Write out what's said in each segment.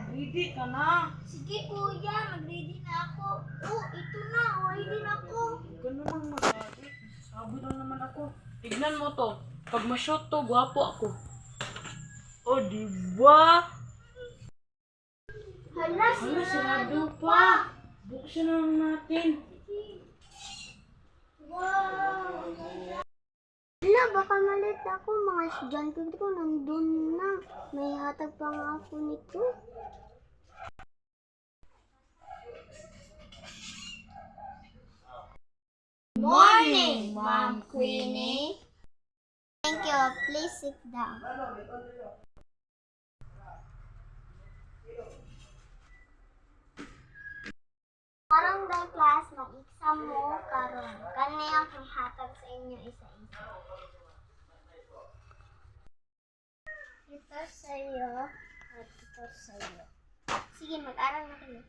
Ready ka na. Sige kuya, mag-ready na ako. Oh, ito na, ready na ako. Ganun lang magalit. Sabi lang naman ako. Tignan mo to. Pag ma-shoot to, gwapo ako. O, diba? Hala, Hala, sarado pa. Buksan na lang natin. Wow! Hala, baka malit ako. Mga estudyante ko nandun na. May hatag pa nga ako nito. Morning, Ma'am Queenie. Thank you. Please sit down. Karong daw class, mag-exam mo karon. Kani ang hatag sa inyo isa-isa. Ito sa'yo at ito sa'yo. Sige, mag-aral na kayo.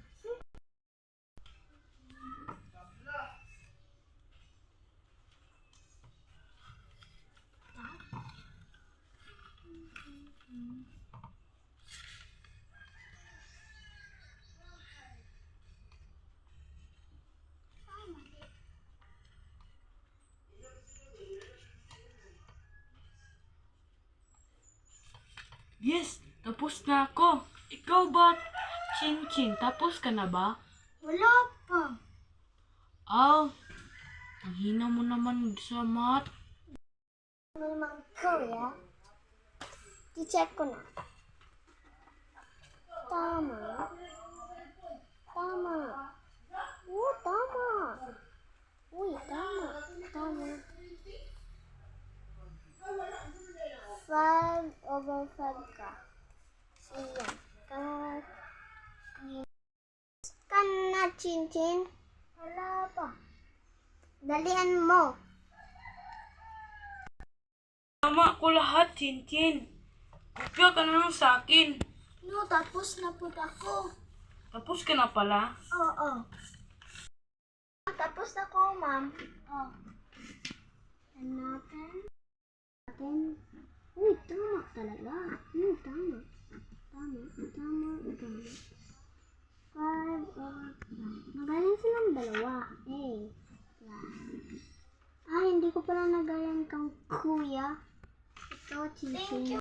Yes, tapos na ako. Ikaw ba, Chin-Chin, tapos ka na ba? Wala pa. Ah, ang hina mo naman sa math. May mga kuya. I-check ko na. Tama. Tama. Oh, tama. Uy, tama. Tama. 5/5 ka. Siya. Kan na, Chin-Chin. Wala pa. Dalian mo. Tama ko lahat, Chin-Chin. Kopya ka na lang sa akin. No, tapos na po ako. Tapos ka na pala. Oo. Tapos na ko, ma'am. Oh. Natin. Uy, tama talaga. Tama. Tama. 5/5. Nagaling silang dalawa. Hindi ko pala nagayan kang kuya. Ito, Chin-Chin. Thank you.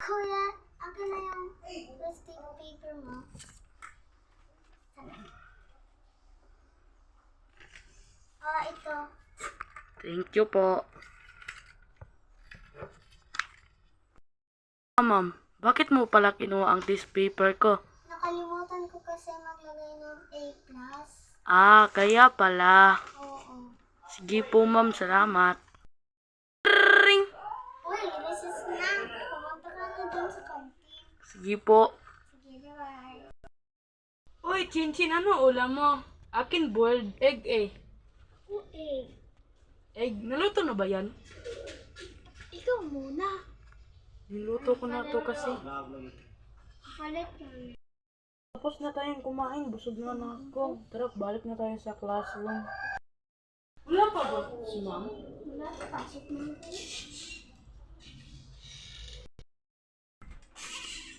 Kuya, akin na yung plastic paper mo. Ito. Thank you po. Ma'am, bakit mo pala kinuha ang test paper ko? Nakalimutan ko kasi maglagay ng A+. Ah, kaya pala. Oo. Sige po, ma'am. Salamat. Ring! Uy, recess na. Pumunta ka na dun sa kantin. Sige po. Sige, bye. Uy, Chin-Chin, ano ulam mo? Akin boiled egg eh. Egg. Egg, naluto na ba yan? Ikaw muna. Niluto ko na to kasi. Palit yan. Tapos na tayong kumain. Busog na ako. Tara, balik na tayo sa classroom. Wala pa ba si ma'am? Wala, pasok na.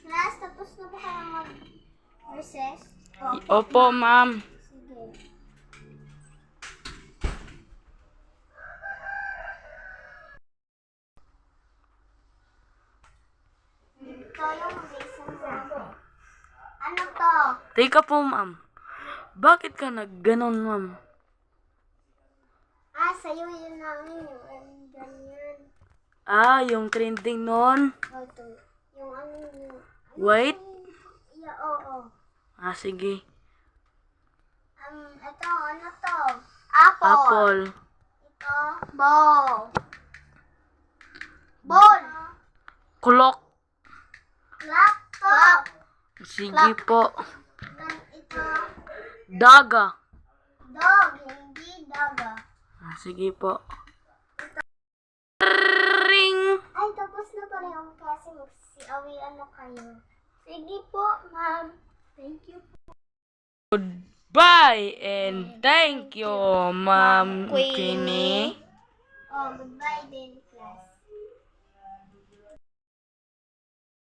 Class, tapos na ba kayo mag-recess? Opo, ma'am. Sige. Ito yung mag-exam na. Ano to? Teka po, ma'am. Bakit ka nagganon, ma'am? Sa'yo yun namin yung ganyan. Ah, yung trending nun. Ito. Yung ano yun. Wait. Yeah, oo. Ah, sige. Ito, ano to? Apple. Apple. Ito, ball. Ball. Clock. Laptop. Sige po. Ito, Daga. dog, hindi daga. Ah, sige po. Ring! Ay, tapos na pala yung kasi magsiawian na kayo. Sige po, ma'am. Thank you po. Goodbye and thank you, Ma'am Queenie. Queenie. Goodbye din.